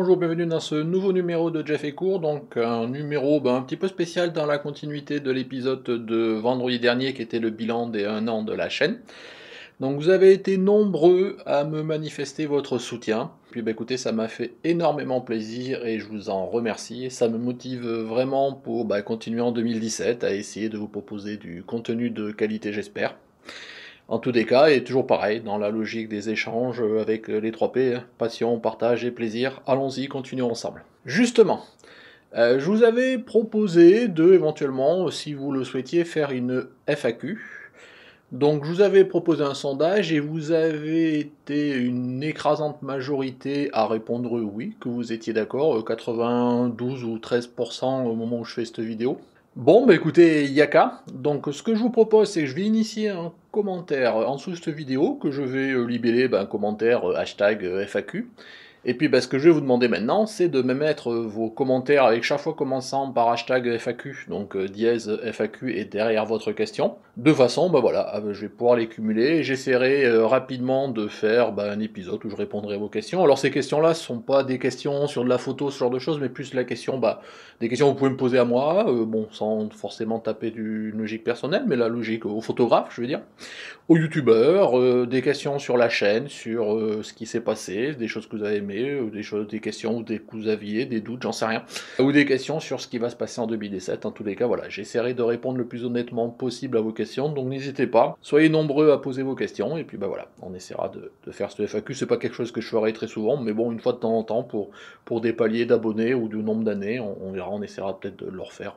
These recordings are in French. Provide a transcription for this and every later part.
Bonjour, bienvenue dans ce nouveau numéro de Jeff et Court, donc un numéro un petit peu spécial dans la continuité de l'épisode de vendredi dernier qui était le bilan des 1 an de la chaîne. Donc vous avez été nombreux à me manifester votre soutien, puis écoutez, ça m'a fait énormément plaisir et je vous en remercie, et ça me motive vraiment pour continuer en 2017 à essayer de vous proposer du contenu de qualité, j'espère. En tous les cas, et toujours pareil, dans la logique des échanges avec les 3 P, hein, passion, partage et plaisir, allons-y, continuons ensemble. Justement, je vous avais proposé de, éventuellement, si vous le souhaitiez, faire une FAQ. Donc je vous avais proposé un sondage et vous avez été une écrasante majorité à répondre oui, que vous étiez d'accord, 92 ou 13% au moment où je fais cette vidéo. Bon, écoutez, Yaka, donc ce que je vous propose, c'est que je vais initier un commentaire en dessous de cette vidéo, que je vais libeller un commentaire hashtag FAQ. Et puis ce que je vais vous demander maintenant, c'est de me mettre vos commentaires avec chaque fois commençant par hashtag FAQ, donc dièse FAQ et derrière votre question. De façon, voilà, je vais pouvoir les cumuler et j'essaierai rapidement de faire un épisode où je répondrai à vos questions. Alors ces questions-là ne sont pas des questions sur de la photo, ce genre de choses, mais plus la question, des questions que vous pouvez me poser à moi, sans forcément taper d'une logique personnelle, mais la logique au photographe, je veux dire, aux youtubeurs, des questions sur la chaîne, sur ce qui s'est passé, des choses que vous avez aimées, des questions que vous aviez, des doutes, j'en sais rien, ou des questions sur ce qui va se passer en 2017. En tous les cas, voilà, j'essaierai de répondre le plus honnêtement possible à vos questions, donc n'hésitez pas, soyez nombreux à poser vos questions, et puis voilà, on essaiera de faire ce FAQ. C'est pas quelque chose que je ferai très souvent, mais bon, une fois de temps en temps, pour des paliers d'abonnés ou du nombre d'années, on verra, on essaiera peut-être de le refaire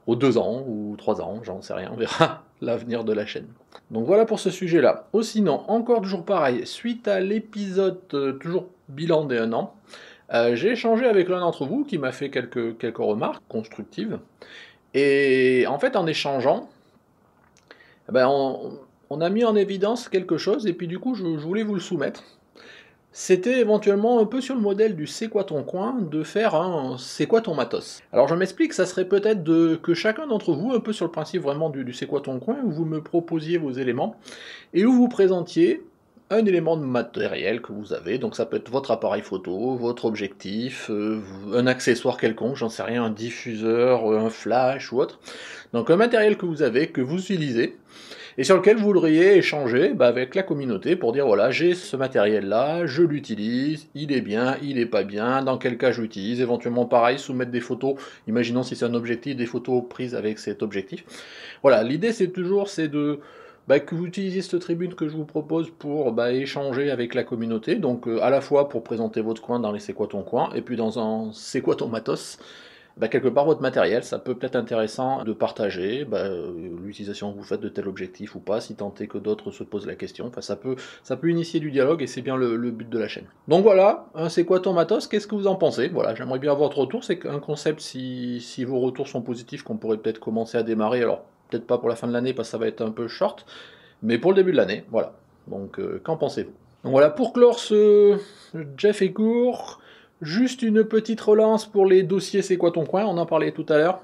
aux 2 ans ou 3 ans, j'en sais rien, on verra l'avenir de la chaîne. Donc voilà pour ce sujet-là. Oh, sinon, encore toujours pareil, suite à l'épisode toujours bilan des 1 an, j'ai échangé avec l'un d'entre vous qui m'a fait quelques remarques constructives. Et en fait, en échangeant, on a mis en évidence quelque chose, et puis du coup, je voulais vous le soumettre. C'était éventuellement un peu sur le modèle du C'est quoi ton coin, de faire un C'est quoi ton matos. Alors je m'explique, ça serait peut-être que chacun d'entre vous, un peu sur le principe vraiment du C'est quoi ton coin, où vous me proposiez vos éléments, et où vous présentiez un élément de matériel que vous avez, donc ça peut être votre appareil photo, votre objectif, un accessoire quelconque, j'en sais rien, un diffuseur, un flash ou autre. Donc un matériel que vous avez, que vous utilisez, et sur lequel vous voudriez échanger avec la communauté pour dire voilà, j'ai ce matériel là, je l'utilise, il est bien, il est pas bien, dans quel cas je l'utilise, éventuellement pareil, soumettre des photos, imaginons si c'est un objectif, des photos prises avec cet objectif. Voilà, l'idée c'est toujours de que vous utilisiez cette tribune que je vous propose pour échanger avec la communauté, donc à la fois pour présenter votre coin dans les C'est quoi ton coin, et puis dans un C'est quoi ton matos, quelque part votre matériel, ça peut être intéressant de partager l'utilisation que vous faites de tel objectif ou pas, si tant est que d'autres se posent la question. Enfin, ça peut initier du dialogue et c'est bien le but de la chaîne. Donc voilà, c'est quoi ton matos, qu'est-ce que vous en pensez? Voilà, j'aimerais bien avoir votre retour, c'est un concept, si vos retours sont positifs, qu'on pourrait peut-être commencer à démarrer, alors peut-être pas pour la fin de l'année parce que ça va être un peu short, mais pour le début de l'année, voilà. Donc qu'en pensez-vous? Donc voilà, pour clore ce Jeff et Court, juste une petite relance pour les dossiers C'est quoi ton coin, on en parlait tout à l'heure.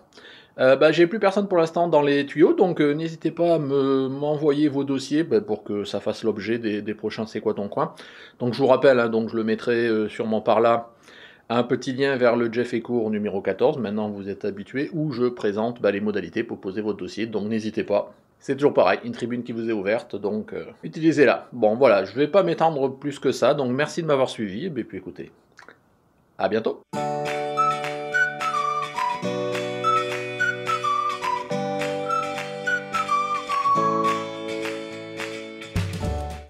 J'ai plus personne pour l'instant dans les tuyaux, donc n'hésitez pas à m'envoyer vos dossiers pour que ça fasse l'objet des prochains C'est quoi ton coin. Donc je vous rappelle, donc je le mettrai sûrement par là, un petit lien vers le Jeff et Court numéro 14, maintenant vous êtes habitués, où je présente les modalités pour poser votre dossier, donc n'hésitez pas. C'est toujours pareil, une tribune qui vous est ouverte, donc utilisez-la. Bon voilà, je vais pas m'étendre plus que ça, donc merci de m'avoir suivi, et puis écoutez, à bientôt.